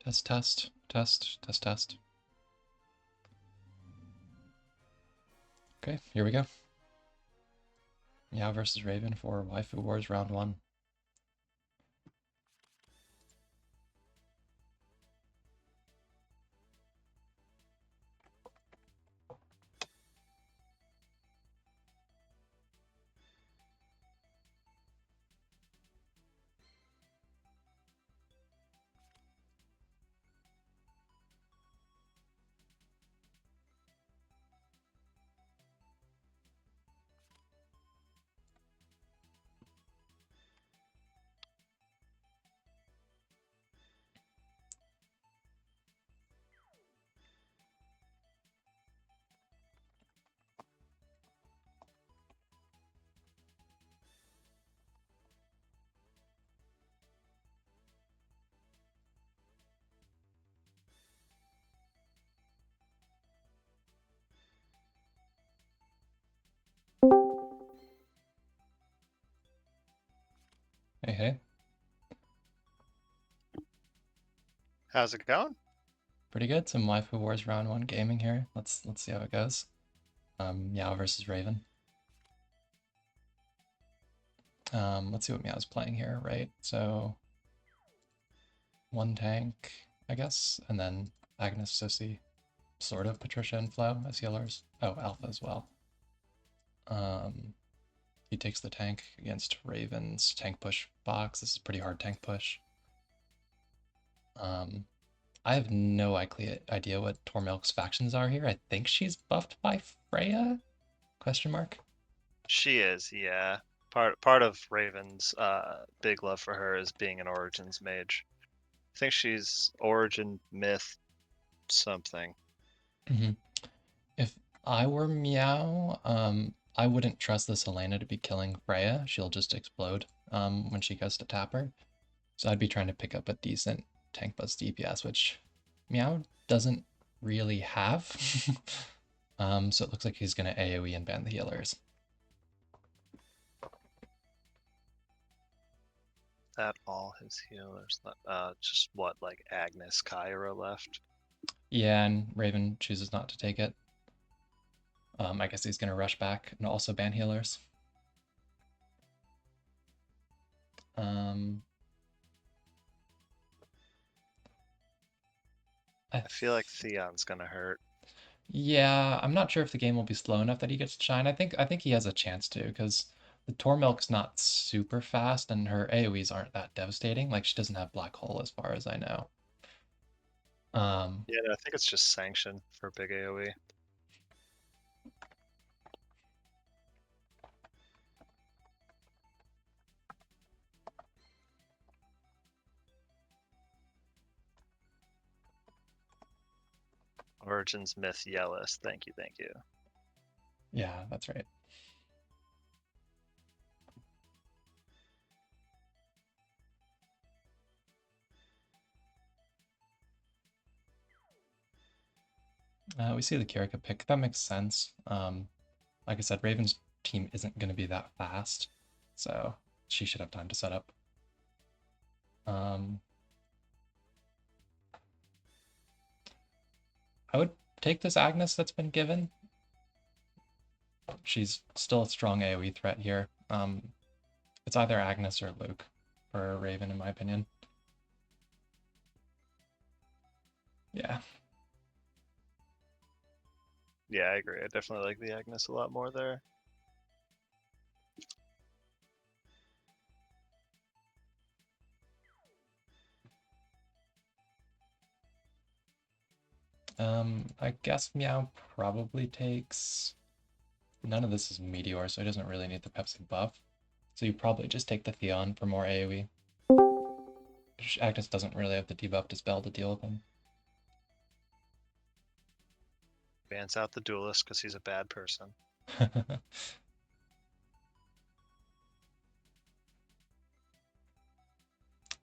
Test, test, test, test, test. Okay, here we go. Meow versus Raven for Waifu Wars round 1. Hey, hey. How's it going? Pretty good. Some Waifu Wars round 1 gaming here. Let's see how it goes. Meow versus Raven. Let's see what Meow's playing here, right? So one tank, I guess, and then Agnes, Sissy, sort of Patricia and Flo as healers. Oh, Alpha as well. He takes the tank against Raven's tank push box. This is a pretty hard tank push. I have no idea what Tormilk's factions are here. I think she's buffed by Freya? Question mark. She is, yeah. Part of Raven's big love for her is being an Origins mage. I think she's Origin Myth something. Mm-hmm. If I were Meow, I wouldn't trust this Helena to be killing Freya. She'll just explode when she goes to tap her. So I'd be trying to pick up a decent tank buzz DPS, which Meow doesn't really have. So it looks like he's going to AoE and ban the healers. That all his healers. Just what, like Agnes Kyra left? Yeah, and Raven chooses not to take it. I guess he's going to rush back and also ban healers. Um, I I feel like Theon's gonna hurt. Yeah, I'm not sure if the game will be slow enough that he gets to shine. I think he has a chance to because the Tormilk's not super fast and her AoEs aren't that devastating. Like she doesn't have Black Hole as far as I know. Um, Yeah, I think it's just Sanction for big AoE. Origins Myth Yellis. Thank you, thank you. yeah, that's right. We see the Kirika pick. That makes sense. Like I said, Raven's team isn't going to be that fast, so she should have time to set up. Um, I would take this Agnes that's been given. She's still a strong AoE threat here. It's either Agnes or Luke for Raven, in my opinion. Yeah. Yeah, I agree. I definitely like the Agnes a lot more there. I guess Meow probably takes. None of this is Meteor, so he doesn't really need the Pepsi buff. So you probably just take the Theon for more AoE. Agnes doesn't really have the debuff dispel to deal with him. Bans out the duelist because he's a bad person.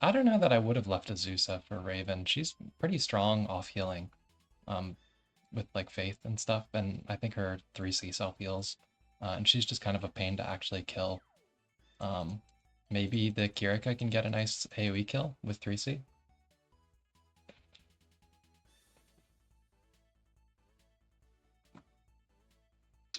I don't know that I would have left Azusa for Raven. She's pretty strong off healing, um, with like faith and stuff, and I think her 3C self heals, and she's just kind of a pain to actually kill. Maybe the Kirika can get a nice AoE kill with 3C.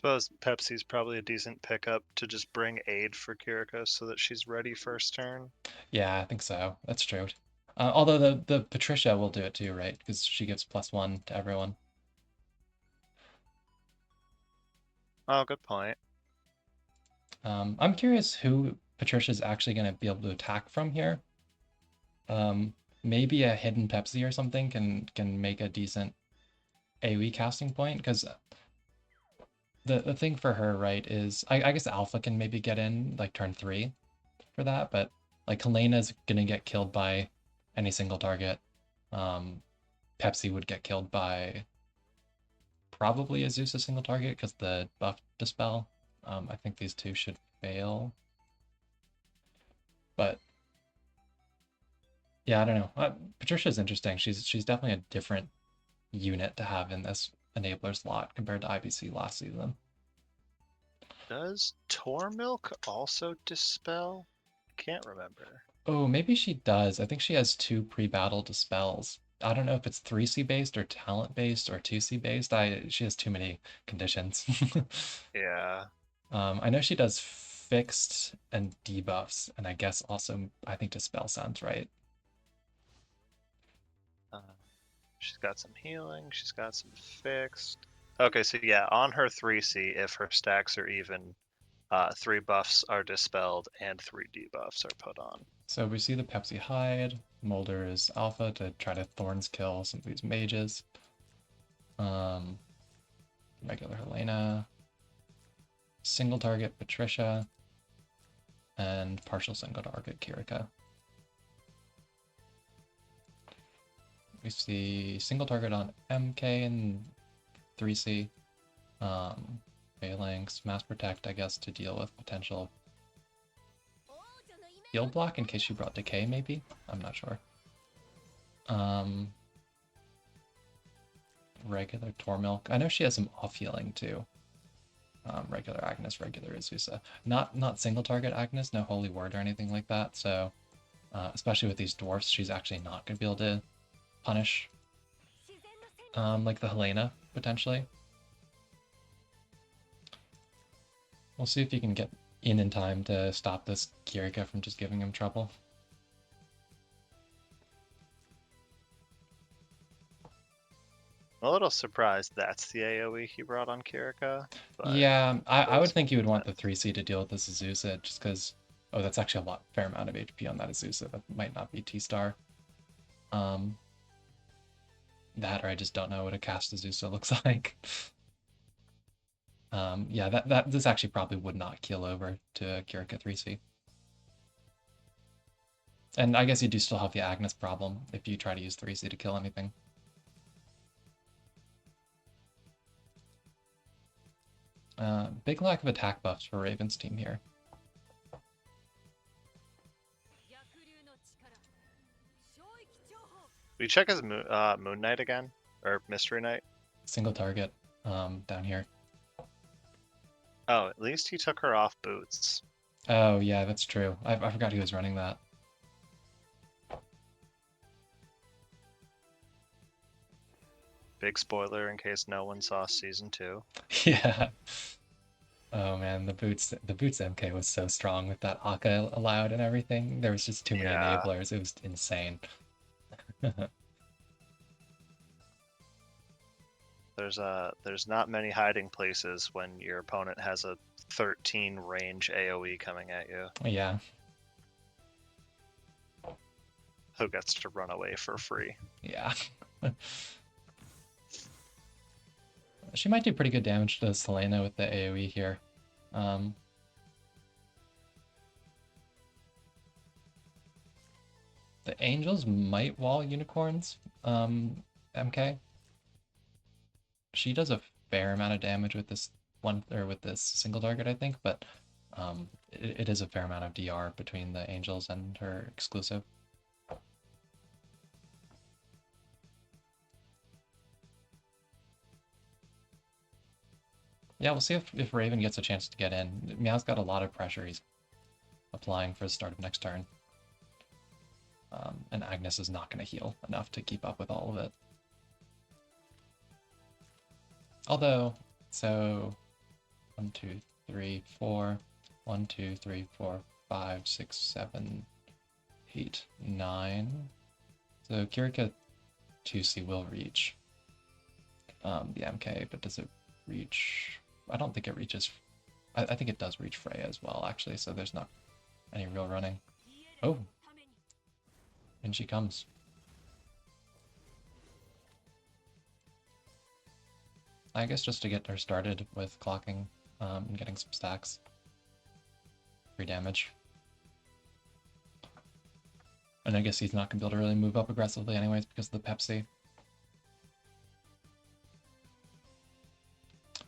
suppose Pepsi's probably a decent pickup to just bring aid for Kiriko so that she's ready first turn. Yeah, I think so. That's true. Although the Patricia will do it too, right? Because she gives +1 to everyone. Oh, good point. I'm curious who Patricia's actually going to be able to attack from here. Maybe a hidden Pepsi or something can make a decent AoE casting point because the thing for her, right, is I guess Alpha can maybe get in like turn 3 for that, but like Helena's gonna get killed by any single target. Um, Pepsi would get killed by probably a Zeus a single target because the buff dispel. I think these two should fail, but yeah, I don't know. Patricia's interesting. She's definitely a different unit to have in this enabler slot compared to IBC last season. Does Tormilk also dispel? Can't remember. Oh, maybe she does. I think she has 2 pre-battle dispels. I don't know if it's 3C based or talent based or 2C based. She has too many conditions. Yeah. I know she does fixed and debuffs, and I guess also I think dispel sounds right. Uh, she's got some healing. She's got some fixed. Okay, so yeah, on her 3C, if her stacks are even, 3 buffs are dispelled and 3 debuffs are put on. So we see the Pepsi hide. Mulder is alpha to try to Thorns kill some of these mages. Um, regular Helena, single target Patricia, and partial single target Kirika. We see single target on MK and 3C. Phalanx, Mass Protect, I guess, to deal with potential heal block in case she brought Decay, maybe? I'm not sure. Regular Tormilk. I know she has some off healing too. Regular Agnes, regular Azusa. Not single target Agnes, no holy word or anything like that. So, especially with these dwarfs, she's actually not going to be able to punish like the Helena potentially. We'll see if you can get in time to stop this Kirika from just giving him trouble. I'm a little surprised that's the AoE he brought on Kirika, but Yeah, I would does think you make would want the sense. 3C to deal with this Azusa just because, oh, that's actually a fair amount of HP on that Azusa. That might not be T-Star. Um, that or I just don't know what a cast Azusa looks like. Yeah, this actually probably would not keel over to Kirika 3C. And I guess you do still have the Agnes problem if you try to use 3C to kill anything. Big lack of attack buffs for Raven's team here. We check his Moon Knight again? Or Mystery Knight? Single target down here. Oh, at least he took her off boots. Oh, yeah, that's true. I forgot he was running that. Big spoiler in case no one saw season 2. Yeah. Oh man, the boots MK was so strong with that Akka allowed and everything. There was just too many Yeah, enablers. It was insane. there's not many hiding places when your opponent has a 13 range AoE coming at you. Yeah. Who gets to run away for free? Yeah. She might do pretty good damage to Selena with the AoE here. Um, the Angels might wall unicorns. MK. She does a fair amount of damage with this one or with this single target, I think, but it is a fair amount of DR between the Angels and her exclusive. Yeah, we'll see if Raven gets a chance to get in. Meow's got a lot of pressure he's applying for the start of next turn. And Agnes is not going to heal enough to keep up with all of it. Although, so 1, 2, 3, 4. 1, 2, 3, 4, 5, 6, 7, 8, 9. So Kirika 2C will reach the MK, but does it reach? I don't think it reaches. I think it does reach Freya as well, actually, so there's not any real running. Oh, and she comes. I guess just to get her started with clocking and getting some stacks. Free damage. And I guess he's not going to be able to really move up aggressively anyways because of the Pepsi.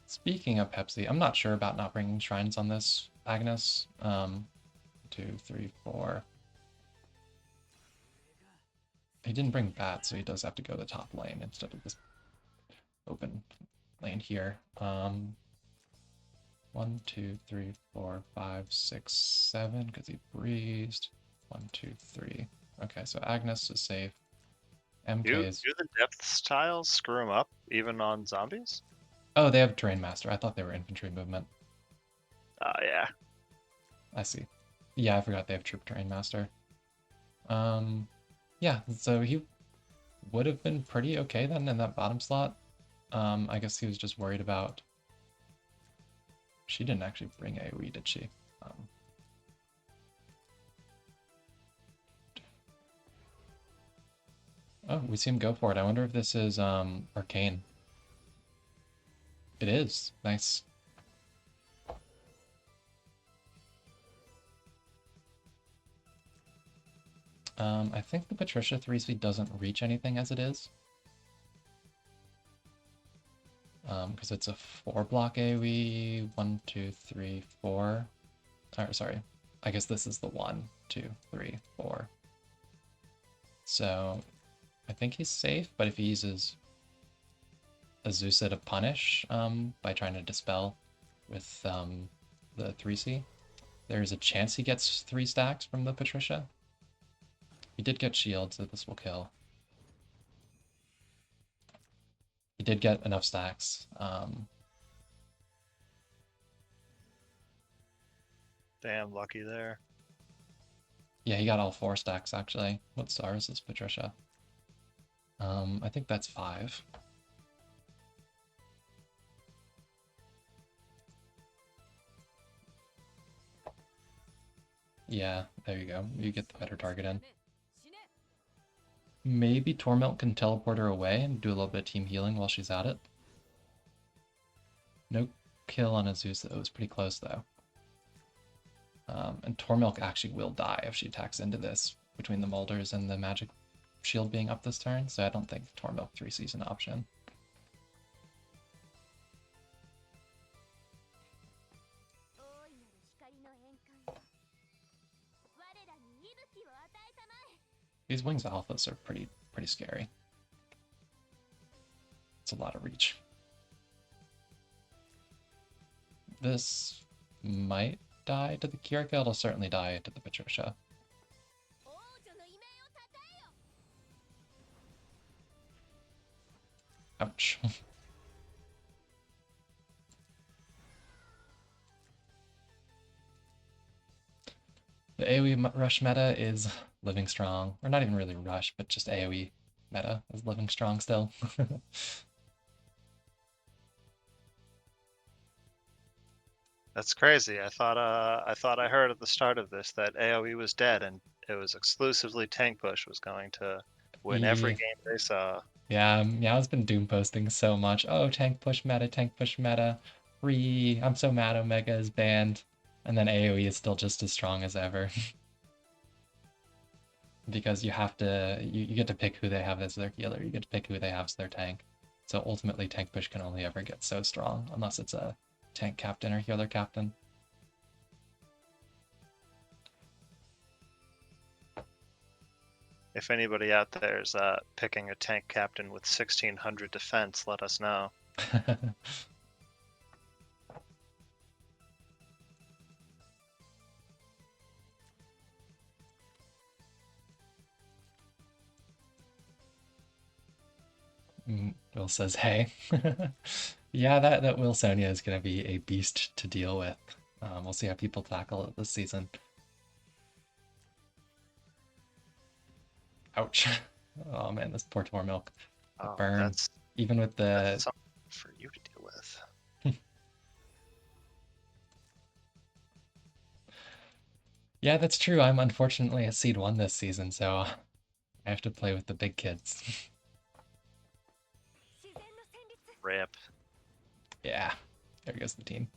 Speaking of Pepsi, I'm not sure about not bringing shrines on this Agnes. 2, 3, 4. He didn't bring bats, so he does have to go the top lane instead of this open lane here. 1, 2, 3, 4, 5, 6, 7, because he breezed. 1, 2, 3. Okay, so Agnes is safe. MK Do is. the depth tiles screw them up even on zombies? Oh, they have Terrain Master. I thought they were infantry movement. Yeah. I see. Yeah, I forgot they have Troop Terrain Master. Yeah, so he would have been pretty okay then in that bottom slot. I guess he was just worried about. She didn't actually bring AoE, did she? Oh, we see him go for it. I wonder if this is Arcane. It is. Nice. I think the Patricia 3C doesn't reach anything as it is. Because it's a 4-block AoE. 1, 2, 3, 4. Or, sorry. I guess this is the 1, 2, 3, 4. So I think he's safe, but if he uses Azusa to punish by trying to dispel with the 3C, there's a chance he gets 3 stacks from the Patricia. He did get shield, so this will kill. He did get enough stacks. Damn lucky there. Yeah, he got all 4 stacks actually. What star is this Patricia? I think that's 5. Yeah, there you go. You get the better target in. Maybe Tormelt can teleport her away and do a little bit of team healing while she's at it. No kill on Azusa. It was pretty close though. And Tormilk actually will die if she attacks into this between the Molders and the magic shield being up this turn, so I don't think Tormilk 3C is an option. These Wings Alphas are pretty scary. It's a lot of reach. This might die to the Kirika, it'll certainly die to the Patricia. Ouch. The AoE rush meta is living strong. Or not even really rush, but just AoE meta is living strong still. That's crazy. I thought I heard at the start of this that AoE was dead and it was exclusively tank push was going to win every Yeah, game they saw. yeah, Meow's been doom posting so much. Oh, tank push meta, free. I'm so mad Omega is banned. And then AoE is still just as strong as ever. Because you have to, you get to pick who they have as their healer, you get to pick who they have as their tank. So ultimately, tank push can only ever get so strong unless it's a tank captain or healer captain. If anybody out there is picking a tank captain with 1600 defense, let us know. We'll Will says, "Hey." Yeah, that Will Sonya is gonna be a beast to deal with. We'll see how people tackle it this season. Ouch. Oh man, this poor Tormilk. The Oh, burn. that's Even with the something for you to deal with. Yeah, that's true. I'm unfortunately a seed one this season, so I have to play with the big kids. Rip. Yeah, there goes the team.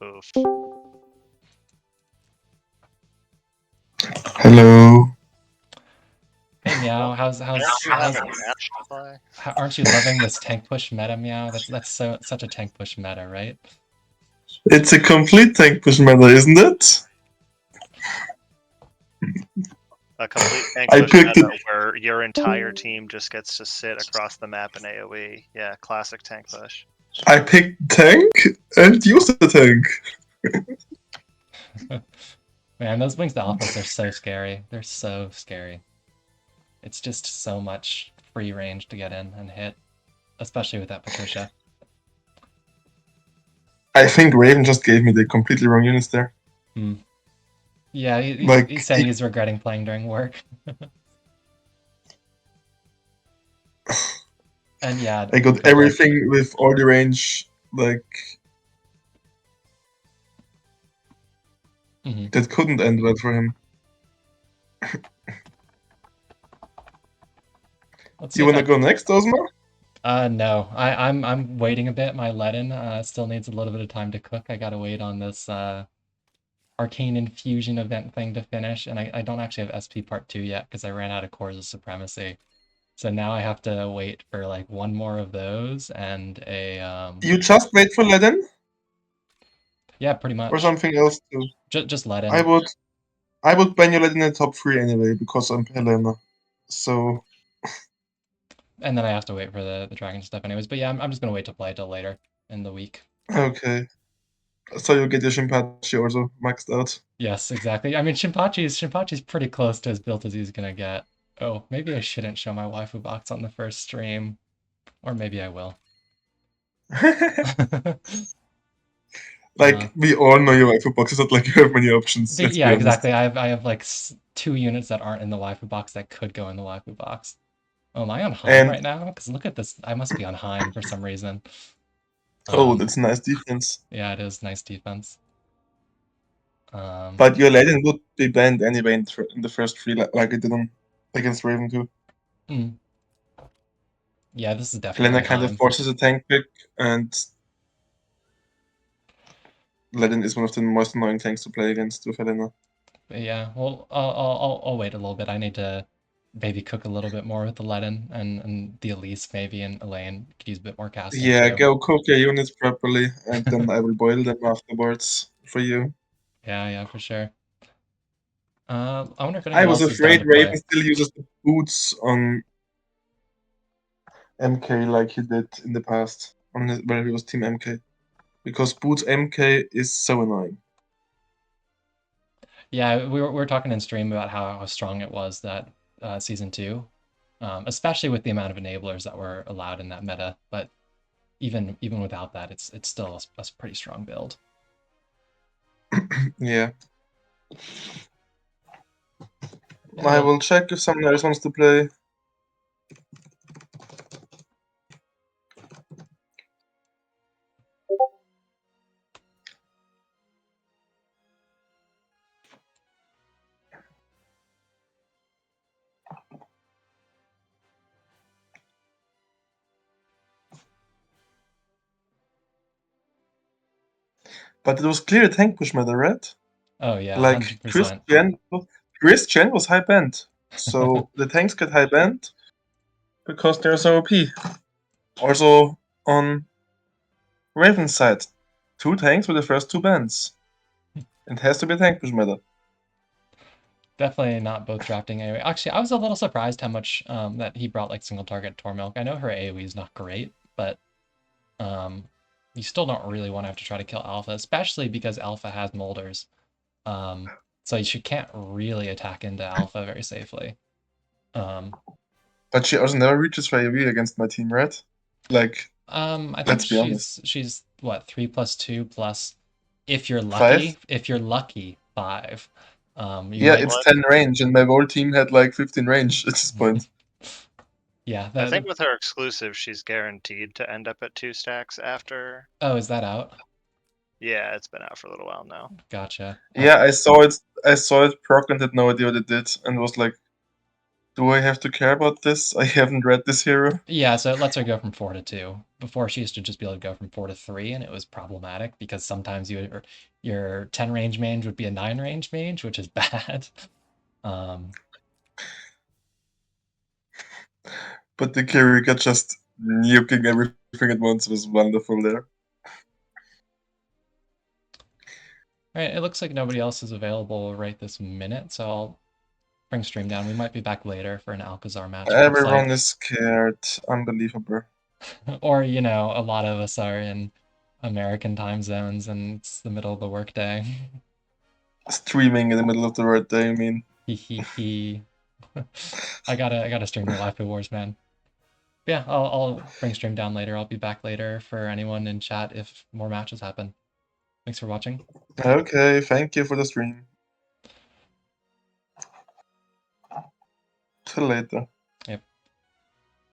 Oof. Hello. Hey Meow, Well, how's you have a match to play? aren't you loving this tank push meta, Meow? That's such a tank push meta, right? It's a complete tank push meta, isn't it? A complete tank I push picked it. meta where your entire team just gets to sit across the map in AoE. Yeah, classic tank push. I picked tank and used the tank. Man, those Wings to Alphas are so scary. They're so scary. It's just so much free range to get in and hit, especially with that Patricia. I think Raven just gave me the completely wrong units there. Hmm. Yeah, Like, he's saying he's regretting playing during work. And yeah, I got good luck. everything with all the range, like, Hmm. that couldn't end well for him. Let's see You if wanna I. go next, Ozma? No, I'm waiting a bit. My Leaden still needs a little bit of time to cook. I gotta wait on this Arcane Infusion event thing to finish, and I don't actually have SP Part 2 yet because I ran out of Cores of Supremacy. So now I have to wait for like one more of those and a You just wait for Leden yeah, pretty or much. something else too? Just I Leaden. would I would ban your Leden in the top 3 anyway, because I'm Helena. So, And then I have to wait for the dragon stuff anyways. But yeah, I'm just gonna wait to play till later in the week. okay. So you get your Shinpachi also maxed out. Yes, exactly. I mean, Shinpachi's pretty close to as built as he's gonna get. Oh, maybe I shouldn't show my waifu box on the first stream, or maybe I will. uh, Like, we all know your waifu box is not like you have many options, let's yeah, be honest. exactly. I have like two units that aren't in the waifu box that could go in the waifu box. Oh, am I on Heim And right now? Because look at this. I must be on Heim for some reason. oh, Um, that's nice defense. yeah, it is nice defense. But your Legend would be banned anyway in the first three, like it did on against Raven too. mm, yeah, this is Helena definitely kind of Heim. forces a tank pick, and Legend is one of the most annoying tanks to play against with Helena. But yeah, well, I'll wait a little bit. I need to maybe cook a little bit more with the Leaden and the Elise maybe, and Elaine could use a bit more casting Yeah, too. go cook your units properly, and then I will boil them afterwards for you. Yeah, yeah, for sure. I wonder if I anyone was else is down afraid to Raven play. still uses the boots on MK like he did in the past, where he was Team MK. Because Boots MK is so annoying. Yeah, we were talking in stream about how strong it was that season two, especially with the amount of enablers that were allowed in that meta. But even without that, it's still a pretty strong build. Yeah. Yeah, I well, will check if someone else wants to play. But it was clear tank push meta, right? oh yeah, Like 100%. Chris Chen was high band. So the tanks get high band because they're so OP. Also on Raven's side, 2 tanks with the first 2 bands. It has to be a tank push meta. Definitely not both drafting anyway. Actually, I was a little surprised how much that he brought like single target Tormilk. I know her AoE is not great, but um, you still don't really want to have to try to kill Alpha, especially because Alpha has molders. Um, so you can't really attack into Alpha very safely. Um, But she also never reaches Freya V against my team, right? Like, I think let's be honest. she's what 3+2 plus if you're 5? lucky 5. You Yeah, might it's What? 10 range, and my whole team had like 15 range at this point. yeah. I think with her exclusive, she's guaranteed to end up at 2 stacks after. Oh, is that out? Yeah, it's been out for a little while now. Gotcha. Yeah, I saw it. I saw it proc and had no idea what it did, and was like, "Do I have to care about this? I haven't read this hero." Yeah, so it lets her go from 4 to 2. Before she used to just be able to go from 4 to 3, and it was problematic because sometimes your 10 range mage would be a 9 range mage, which is bad. But the Kirika just nuking everything at once was wonderful there. Right, it looks like nobody else is available right this minute, so I'll bring stream down. We might be back later for an Alcazar match. It looks Everyone like, is scared. Unbelievable. or a lot of us are in American time zones and it's the middle of the workday. Streaming in the middle of the workday, I mean. Hee hee hee. I gotta stream the Wi-Fi Wars, man. Yeah, I'll bring stream down later. I'll be back later for anyone in chat if more matches happen. Thanks for watching. Okay, thank you for the stream. Till later.